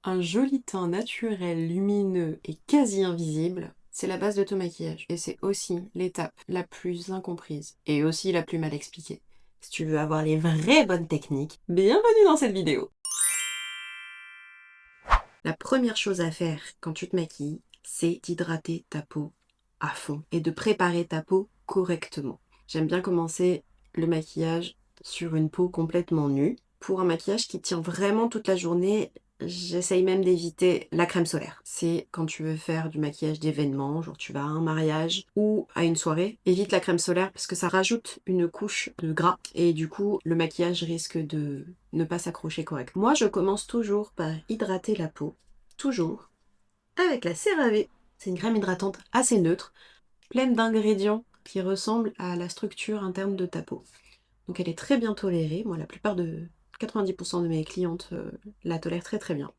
Un joli teint naturel, lumineux et quasi invisible, c'est la base de ton maquillage. Et c'est aussi l'étape la plus incomprise et aussi la plus mal expliquée. Si tu veux avoir les vraies bonnes techniques, bienvenue dans cette vidéo. La première chose à faire quand tu te maquilles, c'est d'hydrater ta peau à fond et de préparer ta peau correctement. J'aime bien commencer le maquillage sur une peau complètement nue. Pour un maquillage qui tient vraiment toute la journée, j'essaye même d'éviter la crème solaire. C'est quand tu veux faire du maquillage d'événement, genre tu vas à un mariage ou à une soirée, évite la crème solaire parce que ça rajoute une couche de gras et du coup le maquillage risque de ne pas s'accrocher correctement. Moi je commence toujours par hydrater la peau, toujours, avec la CeraVe. C'est une crème hydratante assez neutre, pleine d'ingrédients qui ressemblent à la structure interne de ta peau. Donc elle est très bien tolérée. Moi, la plupart de 90% de mes clientes la tolèrent très très bien.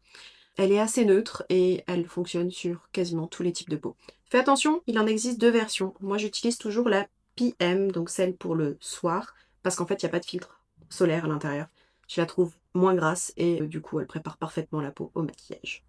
Elle est assez neutre et elle fonctionne sur quasiment tous les types de peau. Fais attention, il en existe deux versions. Moi, j'utilise toujours la PM, donc celle pour le soir, parce qu'en fait, il n'y a pas de filtre solaire à l'intérieur. Je la trouve moins grasse et du coup, elle prépare parfaitement la peau au maquillage.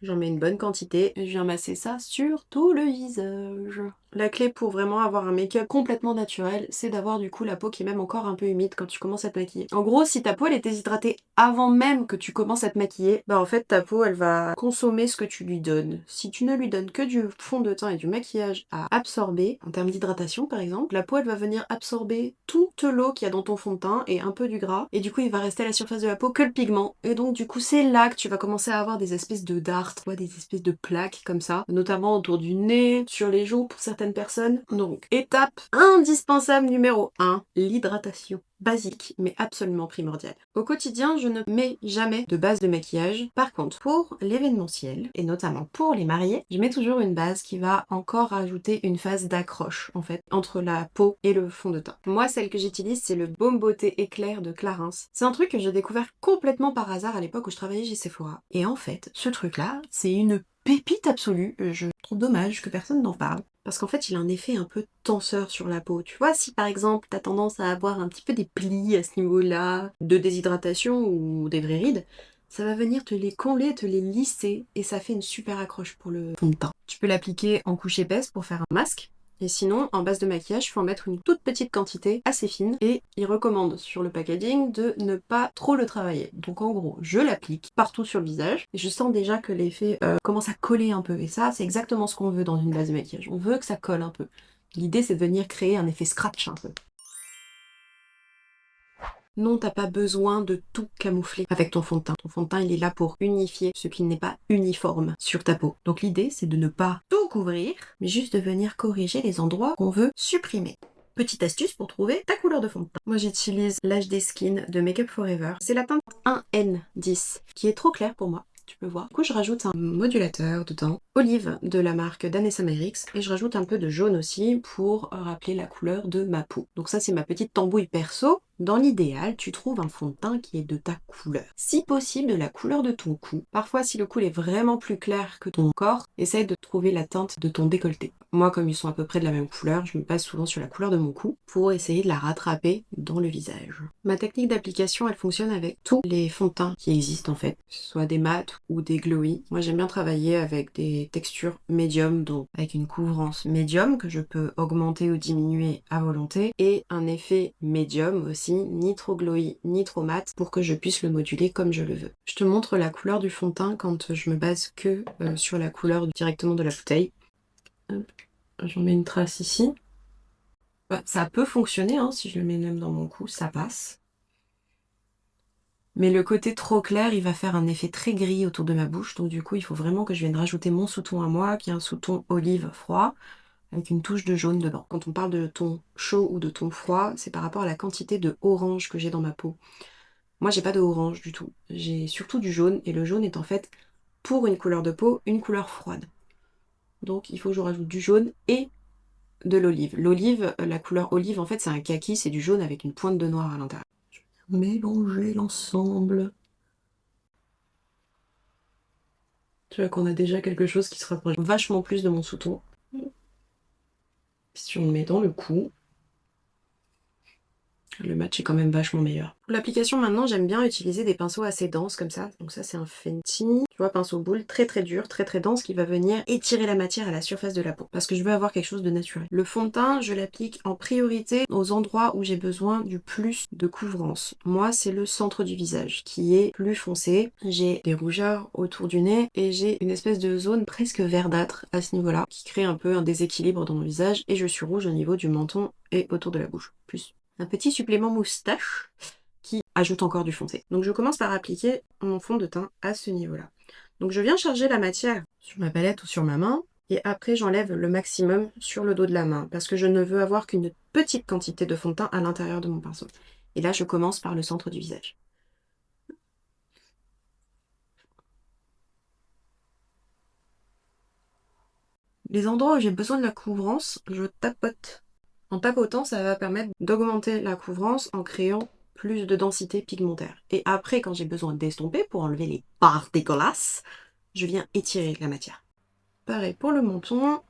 J'en mets une bonne quantité et je viens masser ça sur tout le visage. La clé pour vraiment avoir un make-up complètement naturel, c'est d'avoir du coup la peau qui est même encore un peu humide quand tu commences à te maquiller. En gros, si ta peau elle est déshydratée avant même que tu commences à te maquiller, bah en fait ta peau elle va consommer ce que tu lui donnes. Si tu ne lui donnes que du fond de teint et du maquillage à absorber, en termes d'hydratation par exemple, la peau elle va venir absorber toute l'eau qu'il y a dans ton fond de teint et un peu du gras, et du coup il va rester à la surface de la peau que le pigment. Et donc du coup c'est là que tu vas commencer à avoir des espèces de dards, des espèces de plaques comme ça, notamment autour du nez, sur les joues pour certaines personnes. Donc étape indispensable numéro 1, l'hydratation. Basique, mais absolument primordiale. Au quotidien, je ne mets jamais de base de maquillage. Par contre, pour l'événementiel, et notamment pour les mariés, je mets toujours une base qui va encore rajouter une phase d'accroche, en fait, entre la peau et le fond de teint. Moi, celle que j'utilise, c'est le Baume Beauté Éclair de Clarins. C'est un truc que j'ai découvert complètement par hasard à l'époque où je travaillais chez Sephora. Et en fait, ce truc-là, c'est une pépite absolue. Je trouve dommage que personne n'en parle. Parce qu'en fait, il a un effet un peu tenseur sur la peau. Tu vois, si par exemple, t'as tendance à avoir un petit peu des plis à ce niveau-là, de déshydratation ou des vraies rides, ça va venir te les combler, te les lisser, et ça fait une super accroche pour le fond de teint. Tu peux l'appliquer en couche épaisse pour faire un masque, et sinon, en base de maquillage, il faut en mettre une toute petite quantité, assez fine, et il recommande sur le packaging de ne pas trop le travailler. Donc en gros, je l'applique partout sur le visage, et je sens déjà que l'effet commence à coller un peu. Et ça, c'est exactement ce qu'on veut dans une base de maquillage. On veut que ça colle un peu. L'idée, c'est de venir créer un effet scratch un peu. Non, t'as pas besoin de tout camoufler avec ton fond de teint. Ton fond de teint, il est là pour unifier ce qui n'est pas uniforme sur ta peau. Donc l'idée, c'est de ne pas tout couvrir, mais juste de venir corriger les endroits qu'on veut supprimer. Petite astuce pour trouver ta couleur de fond de teint. Moi, j'utilise l'HD Skin de Makeup Forever. C'est la teinte 1N10, qui est trop claire pour moi. Tu peux voir. Du coup, je rajoute un modulateur dedans, olive de la marque Danessa Myricks, et je rajoute un peu de jaune aussi pour rappeler la couleur de ma peau. Donc ça, c'est ma petite tambouille perso. Dans l'idéal, tu trouves un fond de teint qui est de ta couleur. Si possible, de la couleur de ton cou. Parfois, si le cou est vraiment plus clair que ton corps, essaye de trouver la teinte de ton décolleté. Moi, comme ils sont à peu près de la même couleur, je me base souvent sur la couleur de mon cou pour essayer de la rattraper dans le visage. Ma technique d'application, elle fonctionne avec tous les fonds de teint qui existent en fait, que ce soit des mats ou des glowy. Moi, j'aime bien travailler avec des textures médium, donc avec une couvrance médium que je peux augmenter ou diminuer à volonté, et un effet médium aussi, ni trop glowy ni trop mat, pour que je puisse le moduler comme je le veux. Je te montre la couleur du fond de teint quand je me base que sur la couleur directement de la bouteille. J'en mets une trace ici. Bah, ça peut fonctionner, hein, si je le mets même dans mon cou, ça passe. Mais le côté trop clair, il va faire un effet très gris autour de ma bouche, donc du coup, il faut vraiment que je vienne rajouter mon sous-ton à moi, qui est un sous-ton olive froid, avec une touche de jaune dedans. Quand on parle de ton chaud ou de ton froid, c'est par rapport à la quantité de orange que j'ai dans ma peau. Moi, j'ai pas de orange du tout. J'ai surtout du jaune, et le jaune est en fait, pour une couleur de peau, une couleur froide. Donc, il faut que je rajoute du jaune et de l'olive. L'olive, la couleur olive, en fait, c'est un kaki, c'est du jaune avec une pointe de noir à l'intérieur. Je vais mélanger l'ensemble. Tu vois qu'on a déjà quelque chose qui se rapproche vachement plus de mon sous-ton. Si on le met dans le cou, Le match est quand même vachement meilleur. Pour l'application maintenant, j'aime bien utiliser des pinceaux assez denses comme ça. Donc ça c'est un Fenty, tu vois, pinceau boule très très dur, très très dense qui va venir étirer la matière à la surface de la peau. Parce que je veux avoir quelque chose de naturel. Le fond de teint, je l'applique en priorité aux endroits où j'ai besoin du plus de couvrance. Moi c'est le centre du visage qui est plus foncé. J'ai des rougeurs autour du nez et j'ai une espèce de zone presque verdâtre à ce niveau-là qui crée un peu un déséquilibre dans mon visage et je suis rouge au niveau du menton et autour de la bouche. Plus un petit supplément moustache qui ajoute encore du foncé. Donc je commence par appliquer mon fond de teint à ce niveau-là. Donc je viens charger la matière sur ma palette ou sur ma main et après j'enlève le maximum sur le dos de la main parce que je ne veux avoir qu'une petite quantité de fond de teint à l'intérieur de mon pinceau. Et là je commence par le centre du visage. Les endroits où j'ai besoin de la couvrance, je tapote. En tapotant, ça va permettre d'augmenter la couvrance en créant plus de densité pigmentaire. Et après, quand j'ai besoin d'estomper pour enlever les barres dégueulasses, je viens étirer la matière. Pareil pour le menton.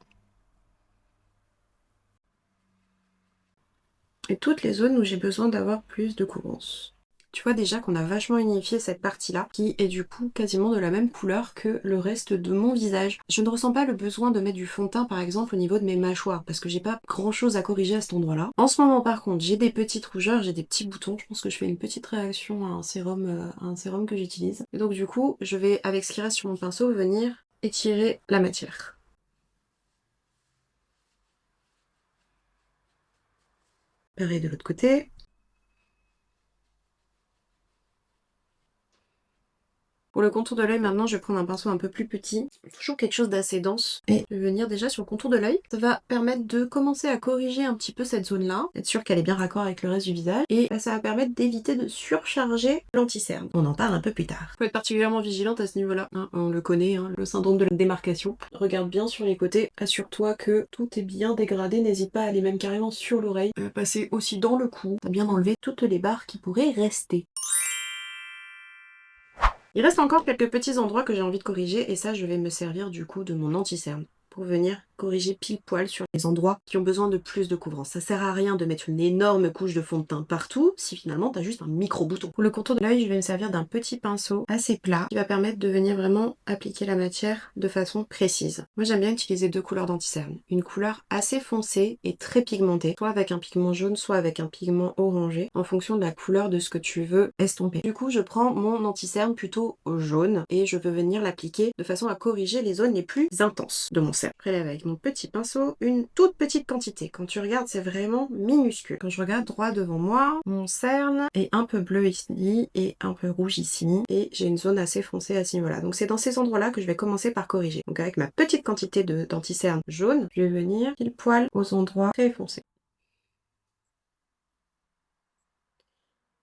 Et toutes les zones où j'ai besoin d'avoir plus de couvrance. Tu vois déjà qu'on a vachement unifié cette partie-là, qui est du coup quasiment de la même couleur que le reste de mon visage. Je ne ressens pas le besoin de mettre du fond de teint par exemple au niveau de mes mâchoires, parce que j'ai pas grand chose à corriger à cet endroit-là. En ce moment par contre, j'ai des petites rougeurs, j'ai des petits boutons, je pense que je fais une petite réaction à un sérum que j'utilise. Et donc du coup, je vais avec ce qui reste sur mon pinceau venir étirer la matière. Pareil de l'autre côté. Pour le contour de l'œil, maintenant, je vais prendre un pinceau un peu plus petit, toujours quelque chose d'assez dense, et je vais venir déjà sur le contour de l'œil. Ça va permettre de commencer à corriger un petit peu cette zone-là, être sûr qu'elle est bien raccord avec le reste du visage, et ça va permettre d'éviter de surcharger l'anti-cerne. On en parle un peu plus tard. Faut être particulièrement vigilante à ce niveau-là, hein, on le connaît, hein, le syndrome de la démarcation. Regarde bien sur les côtés, assure-toi que tout est bien dégradé, n'hésite pas à aller même carrément sur l'oreille, passer aussi dans le cou, à bien enlever toutes les barres qui pourraient rester. Il reste encore quelques petits endroits que j'ai envie de corriger et ça je vais me servir du coup de mon anti-cerne pour venir corriger pile poil sur les endroits qui ont besoin de plus de couvrance. Ça sert à rien de mettre une énorme couche de fond de teint partout si finalement t'as juste un micro bouton. Pour le contour de l'œil, je vais me servir d'un petit pinceau assez plat qui va permettre de venir vraiment appliquer la matière de façon précise. Moi j'aime bien utiliser deux couleurs d'anti-cerne. Une couleur assez foncée et très pigmentée, soit avec un pigment jaune, soit avec un pigment orangé, en fonction de la couleur de ce que tu veux estomper. Du coup je prends mon anti-cerne plutôt au jaune et je veux venir l'appliquer de façon à corriger les zones les plus intenses de mon cerne. Je prélève avec mon petit pinceau une toute petite quantité. Quand tu regardes, c'est vraiment minuscule. Quand je regarde droit devant moi, mon cerne est un peu bleu ici et un peu rouge ici. Et j'ai une zone assez foncée à ce niveau-là. Donc c'est dans ces endroits-là que je vais commencer par corriger. Donc avec ma petite quantité d'anti-cerne jaune, je vais venir pile poil aux endroits très foncés.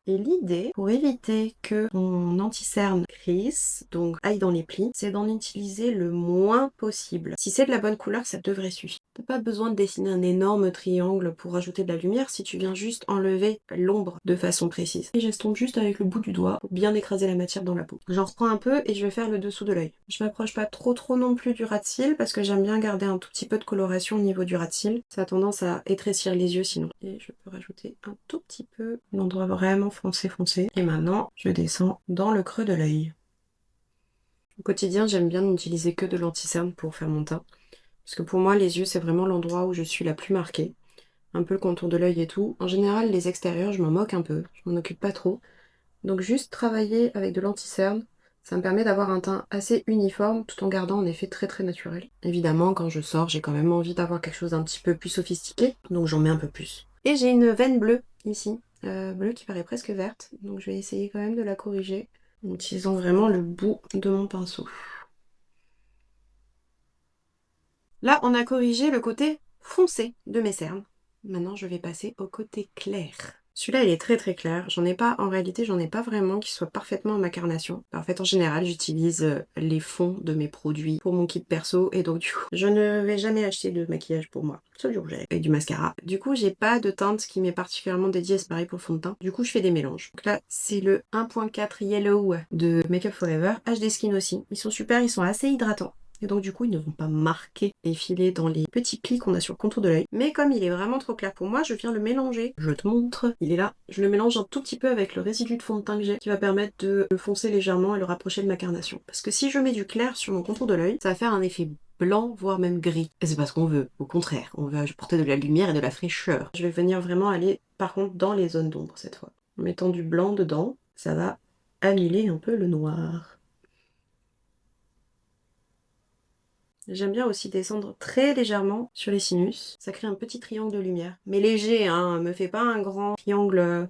Et l'idée, pour éviter que ton anti-cerne crisse, donc aille dans les plis, c'est d'en utiliser le moins possible. Si c'est de la bonne couleur, ça devrait suffire. T'as pas besoin de dessiner un énorme triangle pour rajouter de la lumière si tu viens juste enlever l'ombre de façon précise. Et j'estompe juste avec le bout du doigt pour bien écraser la matière dans la peau. J'en reprends un peu et je vais faire le dessous de l'œil. Je m'approche pas trop non plus du ras de cils parce que j'aime bien garder un tout petit peu de coloration au niveau du ras de cils. Ça a tendance à étrécir les yeux sinon. Et je peux rajouter un tout petit peu l'endroit vraiment foncé. Et maintenant, je descends dans le creux de l'œil. Au quotidien, j'aime bien n'utiliser que de l'anti-cerne pour faire mon teint. Parce que pour moi, les yeux, c'est vraiment l'endroit où je suis la plus marquée. Un peu le contour de l'œil et tout. En général, les extérieurs, je m'en moque un peu. Je m'en occupe pas trop. Donc juste travailler avec de l'anti-cerne, ça me permet d'avoir un teint assez uniforme tout en gardant un effet très naturel. Évidemment, quand je sors, j'ai quand même envie d'avoir quelque chose d'un petit peu plus sophistiqué. Donc j'en mets un peu plus. Et j'ai une veine bleue ici. Bleue qui paraît presque verte. Donc je vais essayer quand même de la corriger en utilisant vraiment le bout de mon pinceau. Là, on a corrigé le côté foncé de mes cernes. Maintenant, je vais passer au côté clair. Celui-là, il est très clair. En réalité, j'en ai pas vraiment qui soit parfaitement à ma carnation. En fait, en général, j'utilise les fonds de mes produits pour mon kit perso. Et donc, du coup, je ne vais jamais acheter de maquillage pour moi. Sauf du rouge à lèvres et du mascara. Du coup, j'ai pas de teinte qui m'est particulièrement dédiée. C'est pareil pour le fond de teint. Du coup, je fais des mélanges. Donc là, c'est le 1.4 Yellow de Make Up Forever. HD Skin aussi. Ils sont super, ils sont assez hydratants. Et donc du coup, ils ne vont pas marquer et filer dans les petits plis qu'on a sur le contour de l'œil. Mais comme il est vraiment trop clair pour moi, je viens le mélanger. Je te montre, il est là. Je le mélange un tout petit peu avec le résidu de fond de teint que j'ai, qui va permettre de le foncer légèrement et le rapprocher de ma carnation. Parce que si je mets du clair sur mon contour de l'œil, ça va faire un effet blanc, voire même gris. Et c'est pas ce qu'on veut. Au contraire, on veut apporter de la lumière et de la fraîcheur. Je vais venir vraiment aller, par contre, dans les zones d'ombre cette fois. En mettant du blanc dedans, ça va annuler un peu le noir. J'aime bien aussi descendre très légèrement sur les sinus. Ça crée un petit triangle de lumière. Mais léger, hein, me fais pas un grand triangle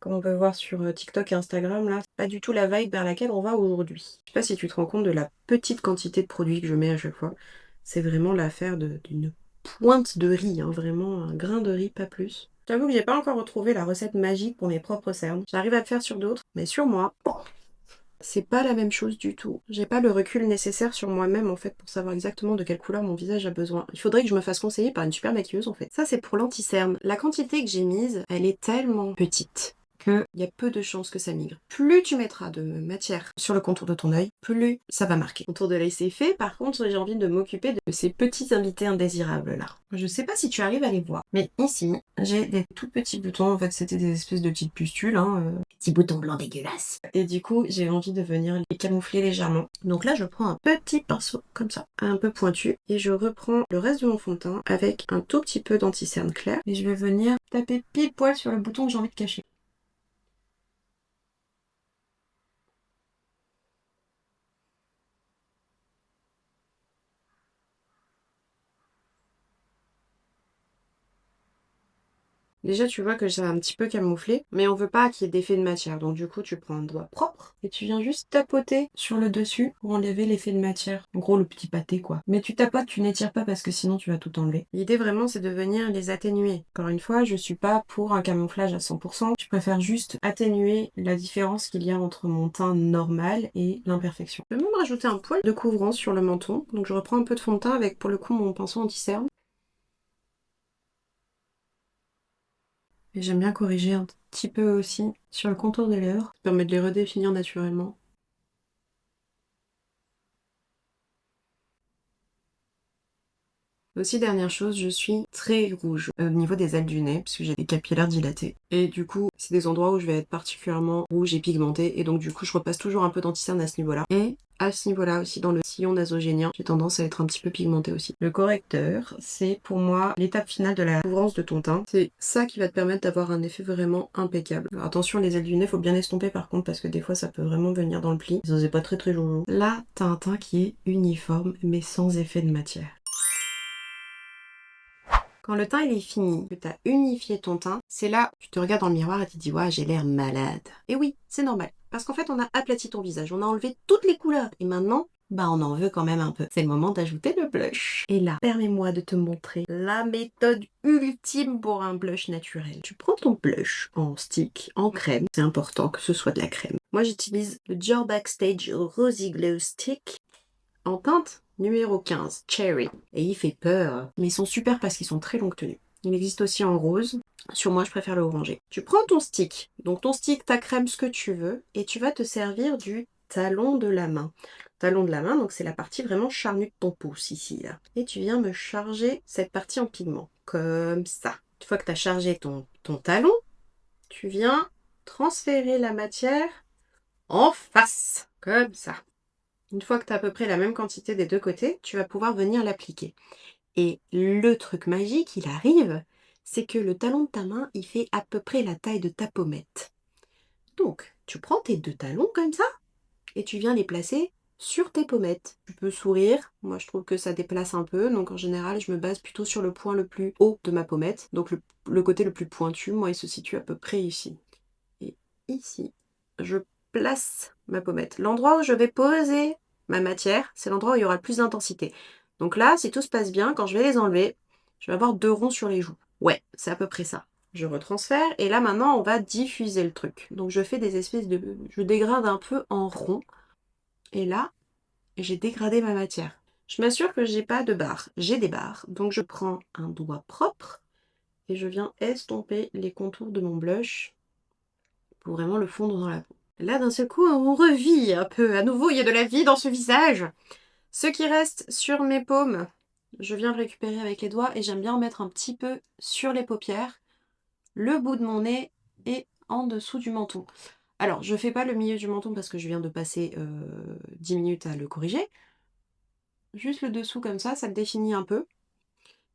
comme on peut voir sur TikTok et Instagram là. C'est pas du tout la vibe vers laquelle on va aujourd'hui. Je sais pas si tu te rends compte de la petite quantité de produits que je mets à chaque fois. C'est vraiment l'affaire d'une pointe de riz, hein, vraiment un grain de riz, pas plus. J'avoue que j'ai pas encore retrouvé la recette magique pour mes propres cernes. J'arrive à le faire sur d'autres, mais sur moi, c'est pas la même chose du tout. J'ai pas le recul nécessaire sur moi-même en fait pour savoir exactement de quelle couleur mon visage a besoin. Il faudrait que je me fasse conseiller par une super maquilleuse en fait. Ça c'est pour l'anti-cerne. La quantité que j'ai mise, elle est tellement petite qu'il y a peu de chances que ça migre. Plus tu mettras de matière sur le contour de ton œil, plus ça va marquer. Le contour de l'œil c'est fait, par contre j'ai envie de m'occuper de ces petits invités indésirables là. Je sais pas si tu arrives à les voir, mais ici j'ai des tout petits boutons, en fait c'était des espèces de petites pustules, petits boutons blancs dégueulasses. Et du coup j'ai envie de venir les camoufler légèrement. Donc là je prends un petit pinceau comme ça, un peu pointu, et je reprends le reste de mon fond de teint avec un tout petit peu d'anti-cerne clair, et je vais venir taper pile poil sur le bouton que j'ai envie de cacher. Déjà, tu vois que c'est un petit peu camouflé, mais on veut pas qu'il y ait d'effet de matière. Donc du coup, tu prends un doigt propre et tu viens juste tapoter sur le dessus pour enlever l'effet de matière. En gros, le petit pâté, quoi. Mais tu tapotes, tu n'étires pas parce que sinon tu vas tout enlever. L'idée vraiment, c'est de venir les atténuer. Encore une fois, je suis pas pour un camouflage à 100%. Je préfère juste atténuer la différence qu'il y a entre mon teint normal et l'imperfection. Je vais même rajouter un poil de couvrant sur le menton. Donc je reprends un peu de fond de teint avec, pour le coup, mon pinceau anti-cerne. Et j'aime bien corriger un petit peu aussi sur le contour des lèvres. Ça permet de les redéfinir naturellement. Aussi, dernière chose, je suis très rouge au niveau des ailes du nez, puisque j'ai des capillaires dilatés. Et du coup, c'est des endroits où je vais être particulièrement rouge et pigmentée, et donc du coup, je repasse toujours un peu d'anti-cerne à ce niveau-là. Et à ce niveau-là aussi, dans le sillon nasogénien, j'ai tendance à être un petit peu pigmentée aussi. Le correcteur, c'est pour moi l'étape finale de la couvrance de ton teint. C'est ça qui va te permettre d'avoir un effet vraiment impeccable. Alors, attention, les ailes du nez, faut bien estomper par contre, parce que des fois, ça peut vraiment venir dans le pli. Ça c'est pas très très jojo. Là, t'as un teint qui est uniforme, mais sans effet de matière. Quand le teint il est fini, que tu as unifié ton teint, c'est là tu te regardes dans le miroir et tu te dis ouais j'ai l'air malade. Et oui, c'est normal. Parce qu'en fait on a aplati ton visage, on a enlevé toutes les couleurs. Et maintenant, bah on en veut quand même un peu. C'est le moment d'ajouter le blush. Et là, permets-moi de te montrer la méthode ultime pour un blush naturel. Tu prends ton blush en stick, en crème. C'est important que ce soit de la crème. Moi j'utilise le Dior Backstage Rosy Glow Stick en teinte numéro 15, Cherry. Et il fait peur. Mais ils sont super parce qu'ils sont très longue tenue. Il existe aussi en rose. Sur moi, je préfère le orangé. Tu prends ton stick. Donc ton stick, ta crème, ce que tu veux. Et tu vas te servir du talon de la main. Talon de la main, donc c'est la partie vraiment charnue de ton pouce ici. Là. Et tu viens me charger cette partie en pigment. Comme ça. Une fois que tu as chargé ton talon, tu viens transférer la matière en face. Comme ça. Une fois que tu as à peu près la même quantité des deux côtés, tu vas pouvoir venir l'appliquer. Et le truc magique, il arrive, c'est que le talon de ta main, il fait à peu près la taille de ta pommette. Donc, tu prends tes deux talons comme ça, et tu viens les placer sur tes pommettes. Tu peux sourire, moi je trouve que ça déplace un peu, donc en général je me base plutôt sur le point le plus haut de ma pommette. Donc le côté le plus pointu, moi il se situe à peu près ici. Et ici, je place ma pommette. L'endroit où je vais poser ma matière, c'est l'endroit où il y aura le plus d'intensité. Donc là, si tout se passe bien, quand je vais les enlever, je vais avoir 2 ronds sur les joues. Ouais, c'est à peu près ça. Je retransfère et là maintenant on va diffuser le truc. Donc je fais des espèces de... Je dégrade un peu en rond. Et là, j'ai dégradé ma matière. Je m'assure que j'ai pas de barres. J'ai des barres. Donc je prends un doigt propre et je viens estomper les contours de mon blush pour vraiment le fondre dans la peau. Là, d'un seul coup, on revit un peu. À nouveau, il y a de la vie dans ce visage. Ce qui reste sur mes paumes, je viens le récupérer avec les doigts et j'aime bien en mettre un petit peu sur les paupières, le bout de mon nez et en dessous du menton. Alors, je fais pas le milieu du menton parce que je viens de passer 10 minutes à le corriger. Juste le dessous comme ça le définit un peu.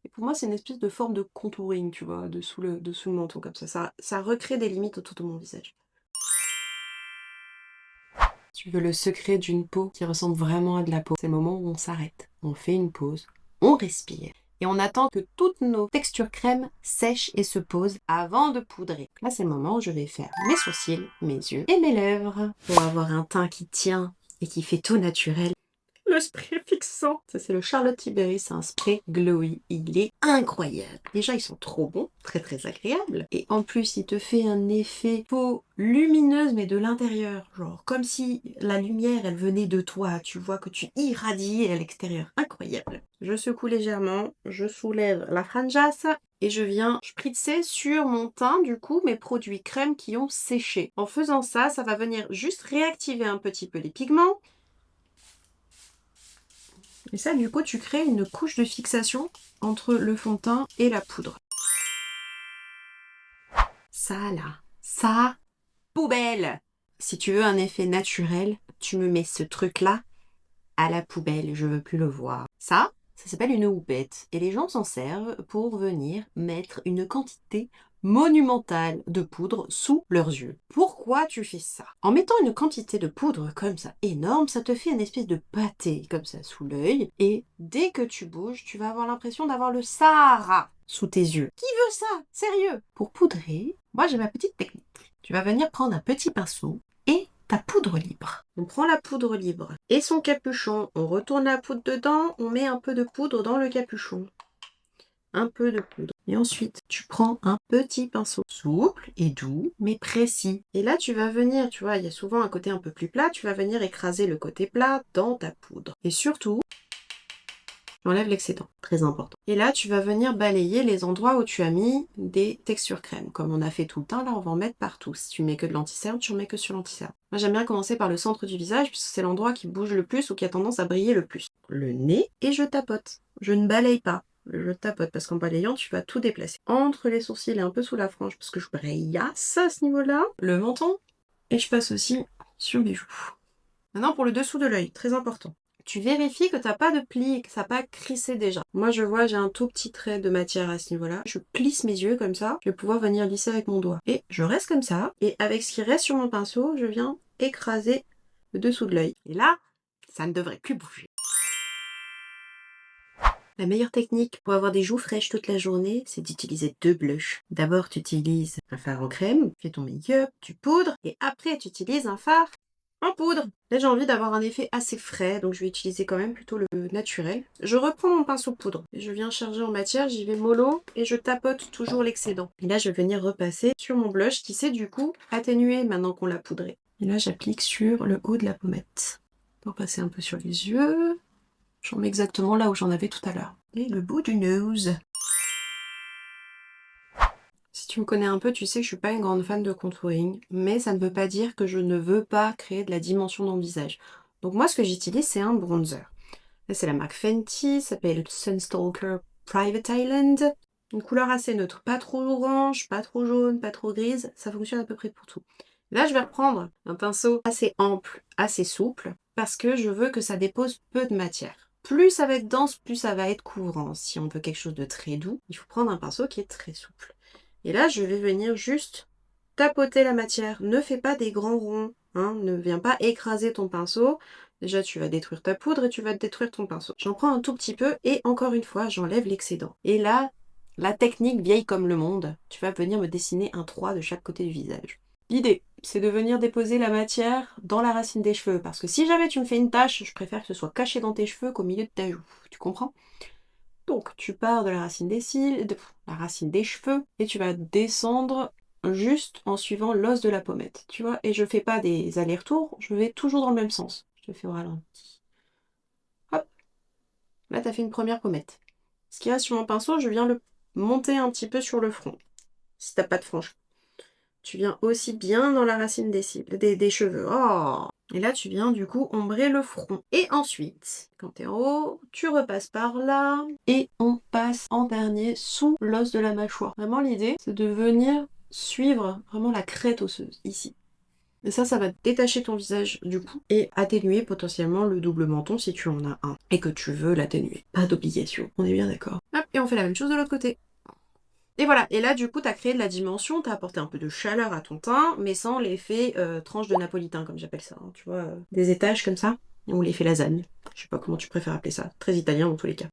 Et pour moi, c'est une espèce de forme de contouring, tu vois, dessous le menton comme ça. Ça recrée des limites autour de mon visage. Tu veux le secret d'une peau qui ressemble vraiment à de la peau. C'est le moment où on s'arrête, on fait une pause, on respire. Et on attend que toutes nos textures crème sèchent et se posent avant de poudrer. Là, c'est le moment où je vais faire mes sourcils, mes yeux et mes lèvres pour avoir un teint qui tient et qui fait tout naturel. Le spray fixant. Ça, c'est le Charlotte Tilbury. C'est un spray glowy. Il est incroyable. Déjà, ils sont trop bons. Très, très agréables. Et en plus, il te fait un effet peau lumineuse, mais de l'intérieur. Genre, comme si la lumière, elle venait de toi. Tu vois que tu irradies à l'extérieur. Incroyable. Je secoue légèrement. Je soulève la franjasse. Et je viens spritzer sur mon teint, du coup, mes produits crème qui ont séché. En faisant ça, ça va venir juste réactiver un petit peu les pigments. Et ça, du coup, tu crées une couche de fixation entre le fond de teint et la poudre. Ça, là, ça, poubelle! Si tu veux un effet naturel, tu me mets ce truc-là à la poubelle, je veux plus le voir. Ça s'appelle une houppette. Et les gens s'en servent pour venir mettre une quantité monumentale de poudre sous leurs yeux. Pourquoi tu fais ça? En mettant une quantité de poudre comme ça énorme, ça te fait une espèce de pâté comme ça sous l'œil. Et dès que tu bouges, tu vas avoir l'impression d'avoir le Sahara sous tes yeux. Qui veut ça? Sérieux? Pour poudrer, moi j'ai ma petite technique. Tu vas venir prendre un petit pinceau et ta poudre libre. On prend la poudre libre et son capuchon, on retourne la poudre dedans, on met un peu de poudre dans le capuchon. Un peu de poudre. Et ensuite, tu prends un petit pinceau souple et doux, mais précis. Et là, tu vas venir, tu vois, il y a souvent un côté un peu plus plat, tu vas venir écraser le côté plat dans ta poudre. Et surtout, j'enlève l'excédent, très important. Et là, tu vas venir balayer les endroits où tu as mis des textures crème. Comme on a fait tout le temps, là, on va en mettre partout. Si tu mets que de l'anti-cerne, tu en mets que sur l'anti-cerne. Moi, j'aime bien commencer par le centre du visage, puisque c'est l'endroit qui bouge le plus ou qui a tendance à briller le plus. Le nez, et je tapote. Je ne balaye pas. Je tapote, parce qu'en balayant, tu vas tout déplacer. Entre les sourcils et un peu sous la frange, parce que je braillasse à ce niveau-là. Le menton. Et je passe aussi sur les joues. Maintenant, pour le dessous de l'œil, très important. Tu vérifies que t'as pas de plis, que ça n'a pas crissé déjà. Moi, je vois, j'ai un tout petit trait de matière à ce niveau-là. Je plisse mes yeux comme ça. Je vais pouvoir venir lisser avec mon doigt. Et je reste comme ça. Et avec ce qui reste sur mon pinceau, je viens écraser le dessous de l'œil. Et là, ça ne devrait plus bouger. La meilleure technique pour avoir des joues fraîches toute la journée, c'est d'utiliser 2 blushs. D'abord, tu utilises un fard en crème, tu fais ton make-up, tu poudres, et après, tu utilises un fard en poudre. Là, j'ai envie d'avoir un effet assez frais, donc je vais utiliser quand même plutôt le naturel. Je reprends mon pinceau poudre. Je viens charger en matière, j'y vais mollo, et je tapote toujours l'excédent. Et là, je vais venir repasser sur mon blush qui s'est du coup atténué maintenant qu'on l'a poudré. Et là, j'applique sur le haut de la pommette. Pour passer un peu sur les yeux. J'en mets exactement là où j'en avais tout à l'heure. Et le bout du nose. Si tu me connais un peu, tu sais que je suis pas une grande fan de contouring, mais ça ne veut pas dire que je ne veux pas créer de la dimension dans le visage. Donc moi, ce que j'utilise, c'est un bronzer. Là, c'est la marque Fenty, ça s'appelle Sunstalker Private Island. Une couleur assez neutre, pas trop orange, pas trop jaune, pas trop grise, ça fonctionne à peu près pour tout. Là, je vais reprendre un pinceau assez ample, assez souple, parce que je veux que ça dépose peu de matière. Plus ça va être dense, plus ça va être couvrant. Si on veut quelque chose de très doux, il faut prendre un pinceau qui est très souple. Et là, je vais venir juste tapoter la matière. Ne fais pas des grands ronds, hein, ne viens pas écraser ton pinceau. Déjà, tu vas détruire ta poudre et tu vas détruire ton pinceau. J'en prends un tout petit peu et encore une fois, j'enlève l'excédent. Et là, la technique vieille comme le monde, tu vas venir me dessiner un 3 de chaque côté du visage. L'idée, c'est de venir déposer la matière dans la racine des cheveux. Parce que si jamais tu me fais une tache, je préfère que ce soit caché dans tes cheveux qu'au milieu de ta joue. Tu comprends? Donc, tu pars de la racine des cils, de la racine des cheveux, et tu vas descendre juste en suivant l'os de la pommette. Tu vois? Et je fais pas des allers-retours, je vais toujours dans le même sens. Je te fais au ralenti. Hop! Là, tu as fait une première pommette. Ce qui reste sur mon pinceau, je viens le monter un petit peu sur le front. Si t'as pas de frange. Tu viens aussi bien dans la racine des cils, des cheveux. Oh! Et là, tu viens du coup ombrer le front. Et ensuite, quand t'es en haut, tu repasses par là. Et on passe en dernier sous l'os de la mâchoire. Vraiment, l'idée, c'est de venir suivre vraiment la crête osseuse, ici. Et ça va détacher ton visage du coup et atténuer potentiellement le double menton si tu en as un et que tu veux l'atténuer. Pas d'obligation, on est bien d'accord. Hop, et on fait la même chose de l'autre côté. Et voilà, et là du coup t'as créé de la dimension, t'as apporté un peu de chaleur à ton teint, mais sans l'effet tranche de napolitain comme j'appelle ça, hein, tu vois, des étages comme ça, ou l'effet lasagne. Je sais pas comment tu préfères appeler ça, très italien dans tous les cas.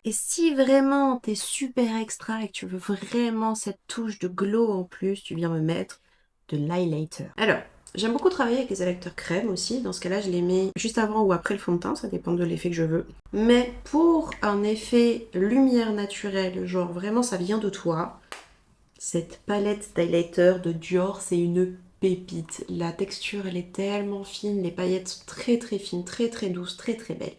Et si vraiment t'es super extra et que tu veux vraiment cette touche de glow en plus, tu viens me mettre de l'highlighter. Alors, j'aime beaucoup travailler avec les électeurs crème aussi. Dans ce cas-là, je les mets juste avant ou après le fond de teint, ça dépend de l'effet que je veux. Mais pour un effet lumière naturelle, genre vraiment ça vient de toi, cette palette d'highlighter de Dior, c'est une pépite. La texture, elle est tellement fine, les paillettes sont très très fines, très très douces, très très belles.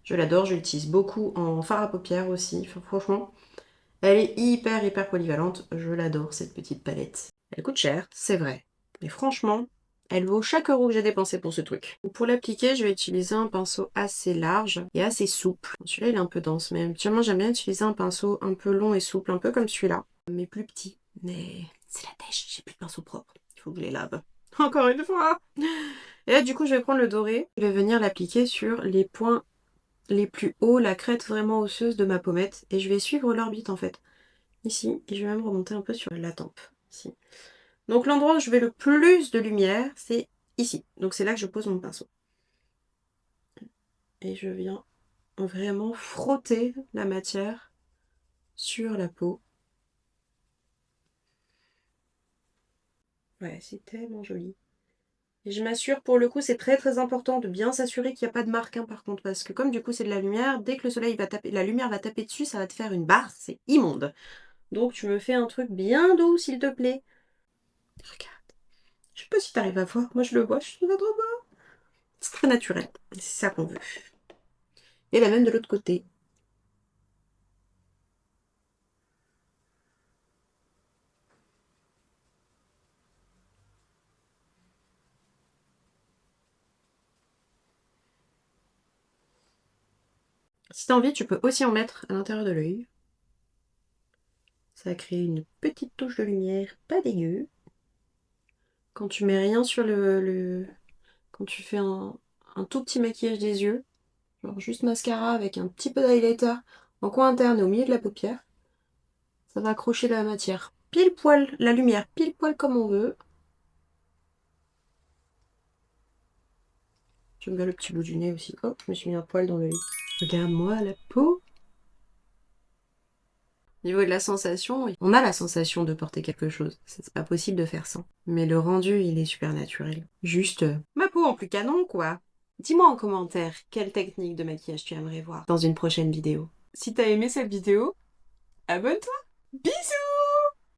Je l'adore, je l'utilise beaucoup en fard à paupières aussi. Enfin, franchement, elle est hyper polyvalente. Je l'adore cette petite palette. Elle coûte cher, c'est vrai. Mais franchement, elle vaut chaque euro que j'ai dépensé pour ce truc. Pour l'appliquer, je vais utiliser un pinceau assez large et assez souple. Celui-là, il est un peu dense, mais habituellement, j'aime bien utiliser un pinceau un peu long et souple, un peu comme celui-là, mais plus petit. Mais c'est la dèche, j'ai plus de pinceau propre. Il faut que je les lave. Encore une fois. Et là, du coup, je vais prendre le doré. Je vais venir l'appliquer sur les points les plus hauts, la crête vraiment osseuse de ma pommette, et je vais suivre l'orbite en fait, ici, et je vais même remonter un peu sur la tempe, ici. Donc l'endroit où je vais le plus de lumière, c'est ici, donc c'est là que je pose mon pinceau. Et je viens vraiment frotter la matière sur la peau. Ouais, c'est tellement joli. Et je m'assure, pour le coup, c'est très important de bien s'assurer qu'il n'y a pas de marque, hein, par contre, parce que comme du coup c'est de la lumière, dès que le soleil va taper, la lumière va taper dessus, ça va te faire une barre, c'est immonde. Donc tu me fais un truc bien doux, s'il te plaît. Regarde. Je sais pas si t'arrives à voir. Moi, je le vois. Je trouve ça trop beau. C'est très naturel. C'est ça qu'on veut. Et la même de l'autre côté. Si t'as envie, tu peux aussi en mettre à l'intérieur de l'œil. Ça va créer une petite touche de lumière pas dégueu. Quand tu mets rien sur quand tu fais un tout petit maquillage des yeux, genre juste mascara avec un petit peu d'highlighter en coin interne et au milieu de la paupière, ça va accrocher la matière. Pile poil, la lumière pile poil comme on veut. J'aime bien le petit bout du nez aussi. Oh, je me suis mis un poil dans l'œil. Regarde-moi la peau. Au niveau de la sensation, oui. On a la sensation de porter quelque chose. C'est pas possible de faire sans. Mais le rendu, il est super naturel. Juste ma peau en plus canon, quoi. Dis-moi en commentaire quelle technique de maquillage tu aimerais voir dans une prochaine vidéo. Si t'as aimé cette vidéo, abonne-toi. Bisous!